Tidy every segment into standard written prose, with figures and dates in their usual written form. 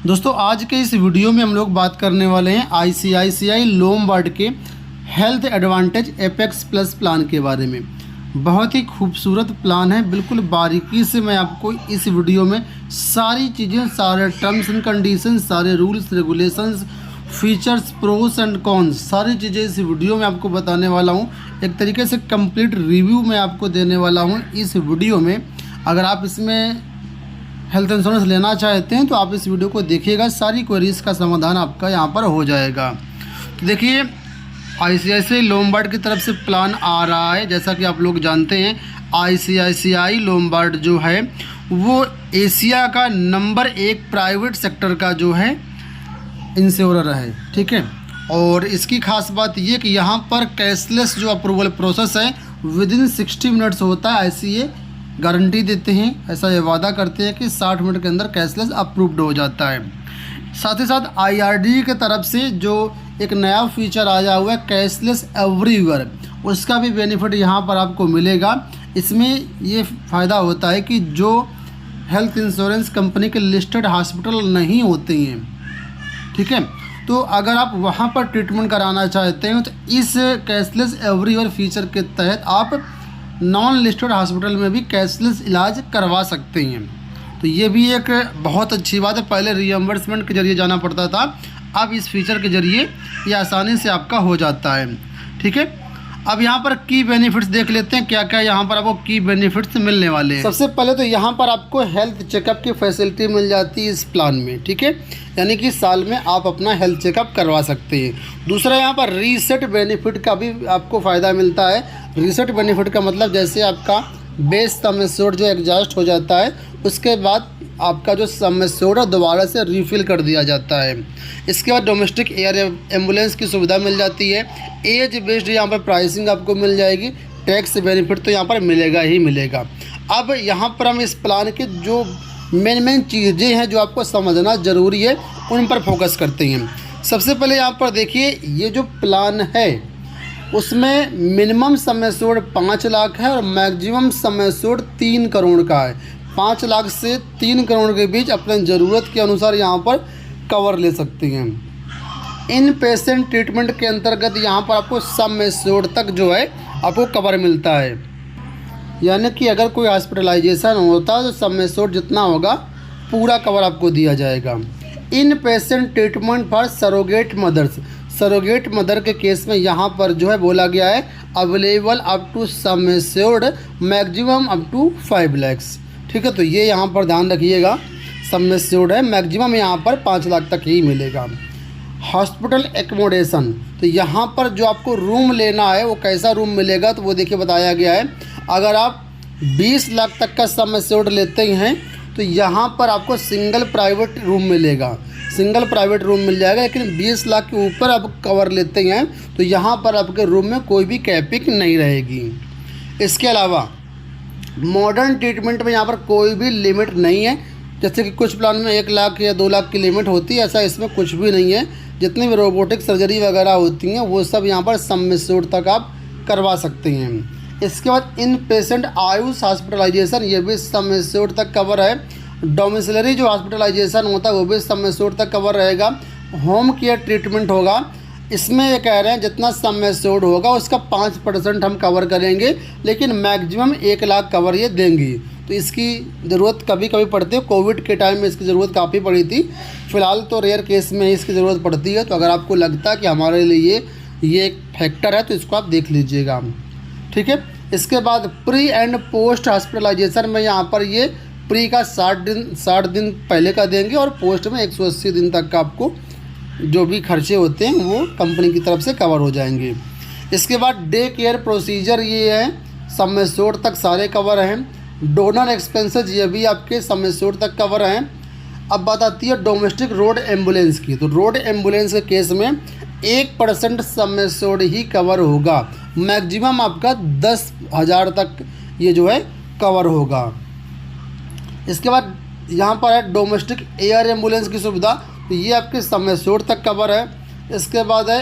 दोस्तों आज के इस वीडियो में हम लोग बात करने वाले हैं आईसीआईसीआई लोमबार्ड के health advantage apex plus plan के बारे में। बहुत ही खूबसूरत प्लान है, बिल्कुल बारीकी से मैं आपको इस वीडियो में सारी चीज़ें, सारे टर्म्स एंड कंडीशन, सारे rules regulations, features, pros and cons, सारी चीज़ें इस वीडियो में आपको बताने वाला हूँ। एक तरीके से कंप्लीट रिव्यू मैं आपको देने वाला हूँ इस वीडियो में। अगर आप इसमें हेल्थ इंश्योरेंस लेना चाहते हैं तो आप इस वीडियो को देखिएगा, सारी क्वेरीज का समाधान आपका यहाँ पर हो जाएगा। तो देखिए, आईसीआईसीआई लोमबार्ड की तरफ से प्लान आ रहा है। जैसा कि आप लोग जानते हैं, आईसीआईसीआई लोमबार्ड जो है वो एशिया का नंबर 1 प्राइवेट सेक्टर का जो है इंश्योरर है, ठीक है। और इसकी खास बात ये कि यहाँ पर कैशलेस जो अप्रूवल प्रोसेस है विदिन 60 मिनट्स होता है। ऐसी ये गारंटी देते हैं, ऐसा ये वादा करते हैं कि 60 मिनट के अंदर कैशलेस अप्रूव्ड हो जाता है। साथ ही साथ आईआरडी की तरफ से जो एक नया फीचर आया हुआ है कैशलेस एवरीवेयर, उसका भी बेनिफिट यहाँ पर आपको मिलेगा। इसमें ये फ़ायदा होता है कि जो हेल्थ इंश्योरेंस कंपनी के लिस्टेड हॉस्पिटल नहीं होते हैं, ठीक है, तो अगर आप वहाँ पर ट्रीटमेंट कराना चाहते हैं तो इस कैशलेस एवरीवेयर फीचर के तहत आप नॉन लिस्टेड हॉस्पिटल में भी कैशलेस इलाज करवा सकते हैं। तो ये भी एक बहुत अच्छी बात है। पहले रीएम्बर्समेंट के ज़रिए जाना पड़ता था, अब इस फीचर के ज़रिए ये आसानी से आपका हो जाता है, ठीक है। अब यहाँ पर की बेनिफिट्स देख लेते हैं, क्या क्या यहाँ पर आपको की बेनिफिट्स मिलने वाले हैं। सबसे पहले तो यहाँ पर आपको हेल्थ चेकअप की फैसिलिटी मिल जाती है इस प्लान में, ठीक है, यानी कि साल में आप अपना हेल्थ चेकअप करवा सकते हैं। दूसरा, यहाँ पर रीसेट बेनिफिट का भी आपको फ़ायदा मिलता है। रीसेट बेनिफिट का मतलब जैसे आपका बेस सम एश्योर्ड जो एग्जॉस्ट हो जाता है, उसके बाद आपका जो सम एश्योर्ड है दोबारा से रीफिल कर दिया जाता है। इसके बाद डोमेस्टिक एयर एम्बुलेंस की सुविधा मिल जाती है। एज बेस्ड यहाँ पर प्राइसिंग आपको मिल जाएगी। टैक्स बेनिफिट तो यहाँ पर मिलेगा ही मिलेगा। अब यहाँ पर हम इस प्लान के जो मेन चीज़ें हैं जो आपको समझना ज़रूरी है उन पर फोकस करते हैं। सबसे पहले यहाँ पर देखिए, ये जो प्लान है उसमें मिनिमम सम एश्योर्ड 5 लाख है और मैक्सिमम सम एश्योर्ड 3 करोड़ का है। 5 लाख से 3 करोड़ के बीच अपने ज़रूरत के अनुसार यहाँ पर कवर ले सकते हैं। इन पेशेंट ट्रीटमेंट के अंतर्गत यहाँ पर आपको सम एश्योर्ड तक जो है आपको कवर मिलता है, यानी कि अगर कोई हॉस्पिटलाइजेशन होता है तो सम एश्योर्ड जितना होगा पूरा कवर आपको दिया जाएगा। In patient treatment for surrogate mothers, surrogate mother के केस में यहाँ पर जो है बोला गया है available up to sum assured maximum up to 5 lakh, ठीक है। तो ये यहाँ पर ध्यान रखिएगा, सम एश्योर्ड है, मैक्सिमम यहाँ पर 5 लाख तक ही मिलेगा। हॉस्पिटल एकोमोडेशन, तो यहाँ पर जो आपको रूम लेना है वो कैसा रूम मिलेगा तो वो देखिए बताया गया है। अगर आप 20 लाख तक का सम एश्योर्ड लेते हैं तो यहाँ पर आपको सिंगल प्राइवेट रूम मिलेगा, सिंगल प्राइवेट रूम मिल जाएगा। लेकिन 20 लाख के ऊपर आप कवर लेते हैं तो यहाँ पर आपके रूम में कोई भी कैपिंग नहीं रहेगी। इसके अलावा मॉडर्न ट्रीटमेंट में यहाँ पर कोई भी लिमिट नहीं है, जैसे कि कुछ प्लान में 1 लाख या 2 लाख की लिमिट होती है, ऐसा इसमें कुछ भी नहीं है। जितनी भी रोबोटिक सर्जरी वगैरह होती हैं वो सब यहाँ पर सम एश्योर्ड तक आप करवा सकते हैं। इसके बाद इन पेशेंट आयुष हॉस्पिटलाइजेशन, ये भी सम एश्योर्ड तक कवर है। डोमिसिलरी जो हॉस्पिटलाइजेशन होता है वो भी सम एश्योर्ड तक कवर रहेगा। होम केयर ट्रीटमेंट होगा, इसमें ये कह रहे हैं जितना सम एश्योर्ड होगा उसका 5% हम कवर करेंगे, लेकिन मैक्सिमम 1 लाख कवर ये देंगी। तो इसकी ज़रूरत कभी कभी पड़ती है, कोविड के टाइम में इसकी ज़रूरत काफ़ी पड़ी थी। फ़िलहाल तो रेयर केस में ही इसकी ज़रूरत पड़ती है। तो अगर आपको लगता है कि हमारे लिए ये एक फैक्टर है तो इसको आप देख लीजिएगा, ठीक है। इसके बाद प्री एंड पोस्ट हॉस्पिटलाइजेशन में यहाँ पर ये प्री का 60 दिन पहले का देंगे और पोस्ट में 180 दिन तक का आपको जो भी खर्चे होते हैं वो कंपनी की तरफ से कवर हो जाएंगे। इसके बाद डे केयर प्रोसीजर ये है, सम एश्योर्ड तक सारे कवर हैं। डोनर एक्सपेंसेस ये भी आपके सम एश्योर्ड तक कवर हैं। अब बात आती है डोमेस्टिक रोड एम्बुलेंस की, तो रोड एम्बुलेंस के केस में 1% सम एश्योर्ड ही कवर होगा, मैक्सिमम आपका 10,000 तक ये जो है कवर होगा। इसके बाद यहाँ पर है डोमेस्टिक एयर एम्बुलेंस की सुविधा, तो ये आपके सम एश्योर्ड तक कवर है। इसके बाद है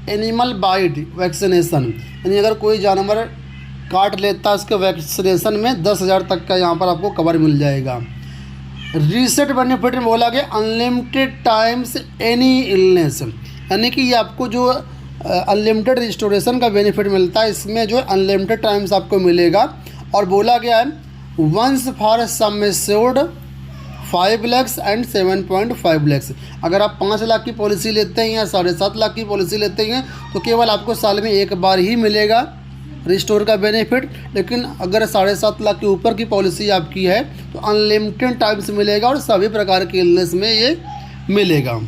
एनिमल बाइट वैक्सीनेशन, यानी अगर कोई जानवर काट लेता है उसके वैक्सीनेशन में 10,000 तक का यहाँ पर आपको कवर मिल जाएगा। रीसेट बेनिफिट में बोला गया अनलिमिटेड टाइम्स एनी इलनेस, यानी कि ये आपको जो अनलिमिटेड रिस्टोरेशन का बेनिफिट मिलता है इसमें जो है अनलिमिटेड टाइम्स आपको मिलेगा। और बोला गया है once for sum assured 5 lakh and 7.5 lakh. अगर आप 5 लाख की पॉलिसी लेते हैं या 7.5 लाख की पॉलिसी लेते हैं तो केवल आपको साल में एक बार ही मिलेगा रिस्टोर का बेनिफिट। लेकिन अगर 7.5 लाख के ऊपर की पॉलिसी आपकी है तो अनलिमिटेड टाइम्स मिलेगा और सभी प्रकार के इलनेस में ये मिलेगा।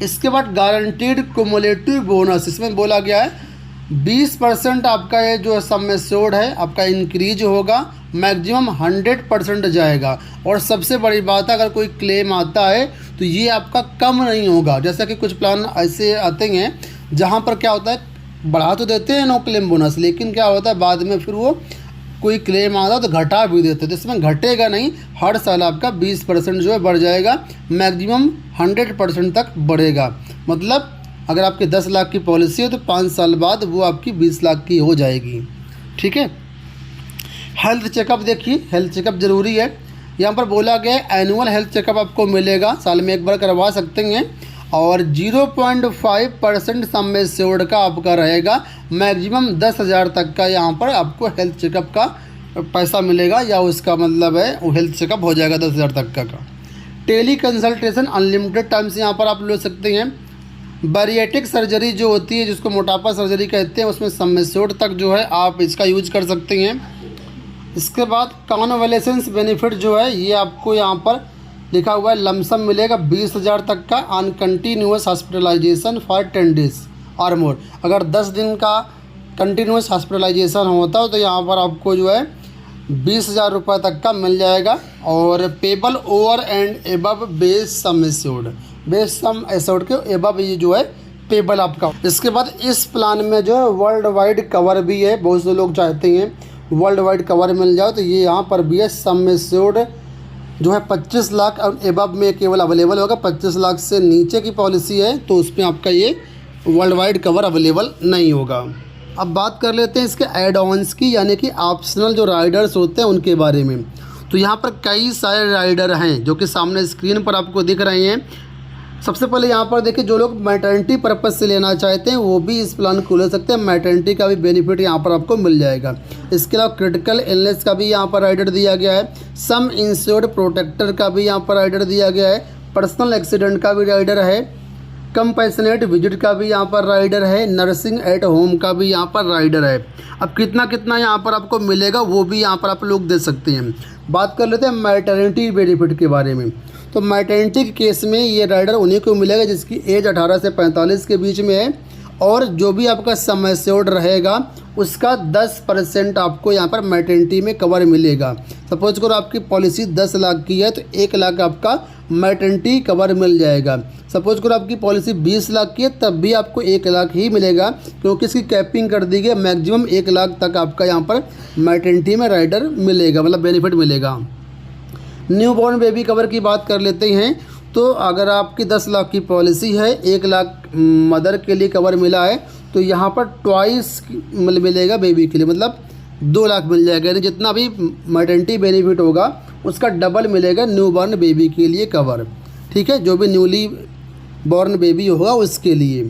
इसके बाद गारंटीड कुमुलेटिव बोनस, इसमें बोला गया है 20% आपका ये जो सम एश्योर्ड है आपका इंक्रीज होगा, मैक्सिमम 100% जाएगा। और सबसे बड़ी बात है अगर कोई क्लेम आता है तो ये आपका कम नहीं होगा। जैसा कि कुछ प्लान ऐसे आते हैं जहाँ पर क्या होता है बढ़ा तो देते हैं नो क्लेम बोनस, लेकिन क्या होता है बाद में फिर वो कोई क्लेम आता है तो घटा भी देते हैं। तो इसमें घटेगा नहीं, हर साल आपका 20% जो है बढ़ जाएगा, मैक्सिमम 100% तक बढ़ेगा। मतलब अगर आपके 10 लाख की पॉलिसी है तो 5 साल बाद वो आपकी 20 लाख की हो जाएगी। ठीक है। हेल्थ चेकअप देखिए, हेल्थ चेकअप ज़रूरी है। यहाँ पर बोला गया है एनुअल हेल्थ चेकअप आपको मिलेगा, साल में एक बार करवा सकते हैं। और 0.5% सम एश्योर्ड का आपका रहेगा, मैक्सिमम 10,000 तक का यहाँ पर आपको हेल्थ चेकअप का पैसा मिलेगा, या उसका मतलब है वो हेल्थ चेकअप हो जाएगा 10,000 तक का। टेली कंसल्टेशन अनलिमिटेड टाइम्स यहाँ पर आप ले सकते हैं। बैरिएट्रिक सर्जरी जो होती है जिसको मोटापा सर्जरी कहते हैं उसमें सम एश्योर्ड तक जो है आप इसका यूज कर सकते हैं। इसके बाद कॉन्वलेसेंस बेनिफिट जो है ये आपको यहाँ पर लिखा हुआ है लमसम मिलेगा 20,000 तक का on continuous hospitalisation for 10 days और मोर। अगर 10 दिन का कंटिन्यूस हॉस्पिटलाइजेशन होता है तो यहाँ पर आपको जो है 20,000 रुपये तक का मिल जाएगा। और payable over and above base sum assured, base sum assured के एबव ये जो है पेबल आपका। इसके बाद इस प्लान में जो है वर्ल्ड वाइड कवर भी है, बहुत से लोग चाहते हैं वर्ल्ड वाइड कवर मिल जाओ तो ये यहाँ पर भी है। सम एश्योर्ड जो है 25 लाख एबव में केवल अवेलेबल होगा, 25 लाख से नीचे की पॉलिसी है तो उसमें आपका ये वर्ल्ड वाइड कवर अवेलेबल नहीं होगा। अब बात कर लेते हैं इसके एड ऑन्स की, यानी कि ऑप्शनल जो राइडर्स होते हैं उनके बारे में। तो यहाँ पर कई सारे राइडर हैं जो कि सामने स्क्रीन पर आपको दिख रहे हैं। सबसे पहले यहाँ पर देखिए जो लोग मैटरनिटी पर्पज़ से लेना चाहते हैं वो भी इस प्लान को ले सकते हैं, मैटरनिटी का भी बेनिफिट यहाँ पर आपको मिल जाएगा। इसके अलावा क्रिटिकल इलनेस का भी यहाँ पर राइडर दिया गया है, सम इंश्योर्ड प्रोटेक्टर का भी यहाँ पर राइडर दिया गया है, पर्सनल एक्सीडेंट का भी राइडर है, कंपैशनेट विजिट का भी यहाँ पर राइडर है, नर्सिंग एट होम का भी यहाँ पर राइडर है। अब कितना कितना यहाँ पर आपको मिलेगा वो भी यहाँ पर आप लोग दे सकते हैं। बात कर लेते हैं मैटरनिटी बेनिफिट के बारे में। तो मैटरनिटी के केस में ये राइडर उन्हीं को मिलेगा जिसकी एज 18 से 45 के बीच में है, और जो भी आपका सम एश्योर्ड रहेगा उसका 10% आपको यहाँ पर मैटरनिटी में कवर मिलेगा। सपोज करो आपकी पॉलिसी 10 लाख की है तो 1 लाख आपका मैटरनिटी कवर मिल जाएगा। सपोज करो आपकी पॉलिसी 20 लाख की है तब भी आपको 1 लाख ही मिलेगा, क्योंकि इसकी कैपिंग कर दी गई, मैक्सिमम 1 लाख तक आपका यहाँ पर मैटरनिटी में राइडर मिलेगा, मतलब बेनिफिट मिलेगा। न्यू बॉर्न बेबी कवर की बात कर लेते हैं। तो अगर आपकी 10 लाख की पॉलिसी है, 1 लाख मदर के लिए कवर मिला है तो यहाँ पर ट्वाइस मिलेगा बेबी के लिए, मतलब 2 लाख मिल जाएगा। यानी जितना भी मैटरनिटी बेनिफिट होगा उसका डबल मिलेगा न्यू बॉर्न बेबी के लिए कवर। ठीक है, जो भी न्यूली बॉर्न बेबी होगा उसके लिए।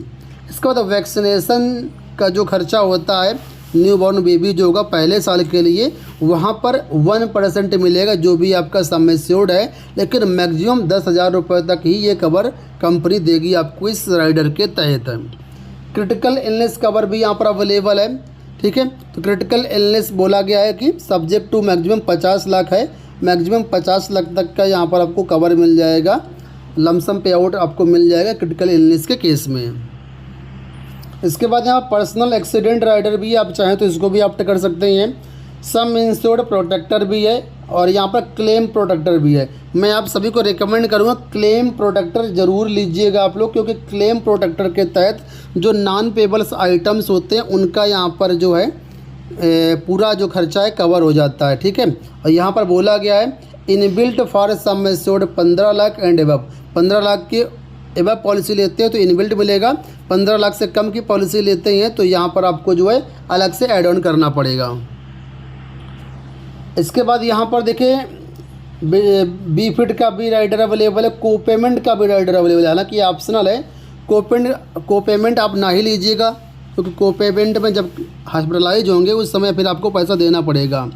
इसके बाद वैक्सीनेशन का जो खर्चा होता है न्यू बॉर्न बेबी जो होगा पहले साल के लिए, वहाँ पर 1% मिलेगा जो भी आपका सम एश्योर्ड है, लेकिन मैक्सिमम 10,000 रुपये तक ही ये कवर कंपनी देगी आपको इस राइडर के तहत। क्रिटिकल इलनेस कवर भी यहाँ पर अवेलेबल है। ठीक है, तो क्रिटिकल इलनेस बोला गया है कि सब्जेक्ट टू मैक्सिमम 50 लाख है, मैक्सिमम 50 लाख तक का यहाँ पर आपको कवर मिल जाएगा, लमसम पे आउट आपको मिल जाएगा क्रिटिकल इलनेस के केस में। इसके बाद यहाँ पर्सनल एक्सीडेंट राइडर भी आप चाहें तो इसको भी ऑप्ट कर सकते हैं। सम इंश्योर्ड प्रोटेक्टर भी है और यहाँ पर क्लेम प्रोटेक्टर भी है। मैं आप सभी को रिकमेंड करूँगा क्लेम प्रोटेक्टर ज़रूर लीजिएगा आप लोग, क्योंकि क्लेम प्रोटेक्टर के तहत जो नॉन पेबल्स आइटम्स होते हैं उनका यहाँ पर जो है पूरा जो खर्चा है कवर हो जाता है। ठीक है, और यहाँ पर बोला गया है inbuilt for sum assured 15 lakh and above, 15 lakh के एबव पॉलिसी लेते हैं तो इनबिल्ट मिलेगा, 15 लाख से कम की पॉलिसी लेते हैं तो यहाँ पर आपको जो है अलग से ऐड ऑन करना पड़ेगा। इसके बाद यहाँ पर देखिए बी फिट का भी राइडर अवेलेबल है, को पेमेंट का भी राइडर अवेलेबल है। हालांकि ये ऑप्शनल है, को पेमेंट आप ना ही लीजिएगा, क्योंकि को पेमेंट में जब हॉस्पिटलाइज होंगे उस समय फिर आपको पैसा देना पड़ेगा,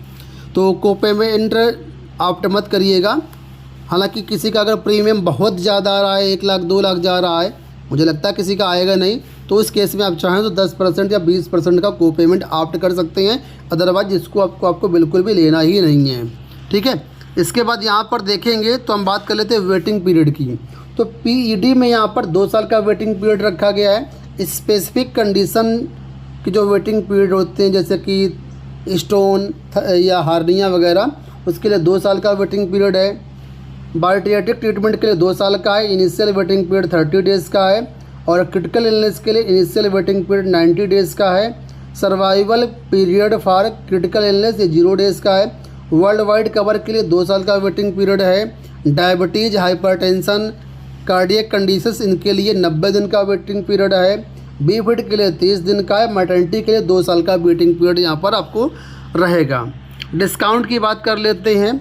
तो को पेमेंट आप मत करिएगा। हालांकि किसी का अगर प्रीमियम बहुत ज़्यादा आ रहा है, 1 लाख 2 लाख जा रहा है, मुझे लगता है किसी का आएगा नहीं, तो इस केस में आप चाहें तो 10% या 20% का को पेमेंट ऑप्ट कर सकते हैं। अदरवाइज इसको आपको बिल्कुल भी लेना ही नहीं है, ठीक है। इसके बाद यहाँ पर देखेंगे तो हम बात कर लेते हैं वेटिंग पीरियड की। तो पीईडी में यहाँ पर 2 साल का वेटिंग पीरियड रखा गया है। स्पेसिफिक कंडीशन की जो वेटिंग पीरियड होते हैं, जैसे कि स्टोन या हार्निया वगैरह, उसके लिए 2 साल का वेटिंग पीरियड है। बायोटियाटिक ट्रीटमेंट के लिए 2 साल का है। इनिशियल वेटिंग पीरियड 30 डेज़ का है, और क्रिटिकल इलनेस के लिए इनिशियल वेटिंग पीरियड 90 डेज़ का है। Survival period for critical illness ये 0 डेज़ का है। वर्ल्ड वाइड कवर के लिए 2 साल का वेटिंग पीरियड है। डायबिटीज़, हाइपरटेंशन, कार्डियक कंडीशंस, इनके लिए 90 दिन का वेटिंग पीरियड है। बी फिट के लिए 30 दिन का है। मैटरनिटी के लिए 2 साल का वेटिंग पीरियड यहाँ पर आपको रहेगा। डिस्काउंट की बात कर लेते हैं,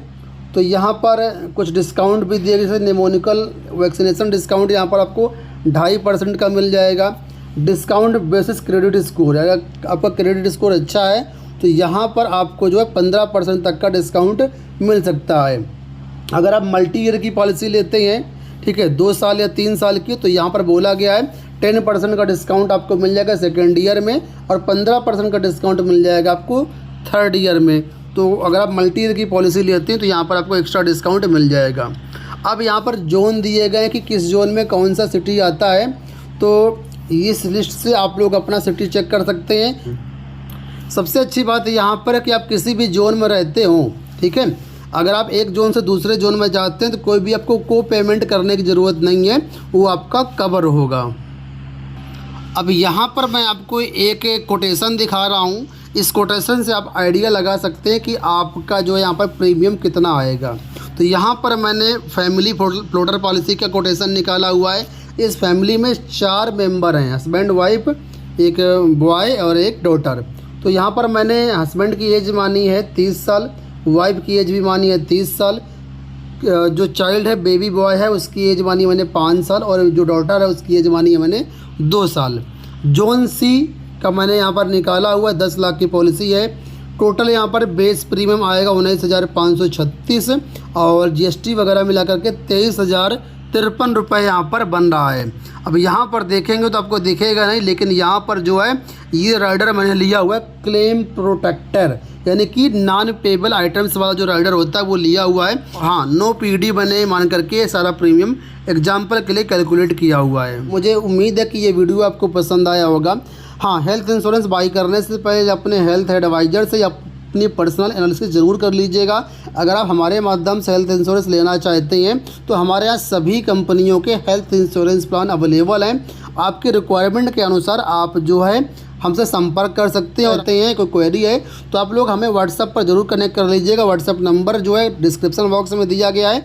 तो यहाँ पर कुछ डिस्काउंट भी दिए, जैसे निमोनिकल वैक्सीनेशन डिस्काउंट यहाँ पर आपको 2.5% का मिल जाएगा। डिस्काउंट बेसिस क्रेडिट स्कोर, अगर आपका क्रेडिट स्कोर अच्छा है तो यहाँ पर आपको जो है 15% तक का डिस्काउंट मिल सकता है। अगर आप मल्टी ईयर की पॉलिसी लेते हैं, ठीक है, 2 साल या 3 साल की, तो यहाँ पर बोला गया है 10% का डिस्काउंट आपको मिल जाएगा सेकेंड ईयर में, और 15% का डिस्काउंट मिल जाएगा आपको थर्ड ईयर में। तो अगर आप मल्टी ईयर की पॉलिसी लेते हैं तो यहाँ पर आपको एक्स्ट्रा डिस्काउंट मिल जाएगा। अब यहाँ पर जोन दिए गए हैं कि किस जोन में कौन सा सिटी आता है, तो इस लिस्ट से आप लोग अपना सिटी चेक कर सकते हैं। सबसे अच्छी बात यहाँ पर है कि आप किसी भी जोन में रहते हो, ठीक है, अगर आप एक जोन से दूसरे जोन में जाते हैं तो कोई भी आपको को पेमेंट करने की ज़रूरत नहीं है, वो आपका कवर होगा। अब यहाँ पर मैं आपको एक कोटेशन दिखा रहा हूँ। इस कोटेशन से आप आइडिया लगा सकते हैं कि आपका जो है यहाँ पर प्रीमियम कितना आएगा। तो यहाँ पर मैंने फैमिली फ्लोटर पॉलिसी का कोटेशन निकाला हुआ है। इस फैमिली में 4 मेंबर हैं, हस्बैंड वाइफ, एक बॉय और एक डॉटर। तो यहाँ पर मैंने हस्बैंड की एज मानी है 30 साल, वाइफ की एज भी मानी है 30 साल, जो चाइल्ड है बेबी बॉय है उसकी एज मानी है मैंने 5 साल, और जो डॉटर है उसकी एज मानी है मैंने 2 साल। जोन सी का मैंने यहाँ पर निकाला हुआ है, 10 लाख की पॉलिसी है। टोटल यहाँ पर बेस प्रीमियम आएगा 19,536, और जीएसटी वगैरह मिला करके 23,053 रुपये यहाँ पर बन रहा है। अब यहाँ पर देखेंगे तो आपको दिखेगा नहीं, लेकिन यहाँ पर जो है ये राइडर मैंने लिया हुआ है क्लेम प्रोटेक्टर, यानी कि नॉन पेबल आइटम्स वाला जो राइडर होता है वो लिया हुआ है। हाँ, नो पीडी बने मान करके सारा प्रीमियम एग्जाम्पल के लिए कैलकुलेट किया हुआ है। मुझे उम्मीद है कि ये वीडियो आपको पसंद आया होगा। हाँ, हेल्थ इंश्योरेंस बाई करने से पहले अपने हेल्थ एडवाइज़र से अपनी पर्सनल एनालिसिस ज़रूर कर लीजिएगा। अगर आप हमारे माध्यम से हेल्थ इंश्योरेंस लेना चाहते हैं तो हमारे यहाँ सभी कंपनियों के हेल्थ इंश्योरेंस प्लान अवेलेबल हैं। आपके रिक्वायरमेंट के अनुसार आप जो है हमसे संपर्क कर सकते हैं। होते हैं कोई क्वेरी है तो आप लोग हमें व्हाट्सएप पर ज़रूर कनेक्ट कर लीजिएगा। व्हाट्सएप नंबर जो है डिस्क्रिप्शन बॉक्स में दिया गया है।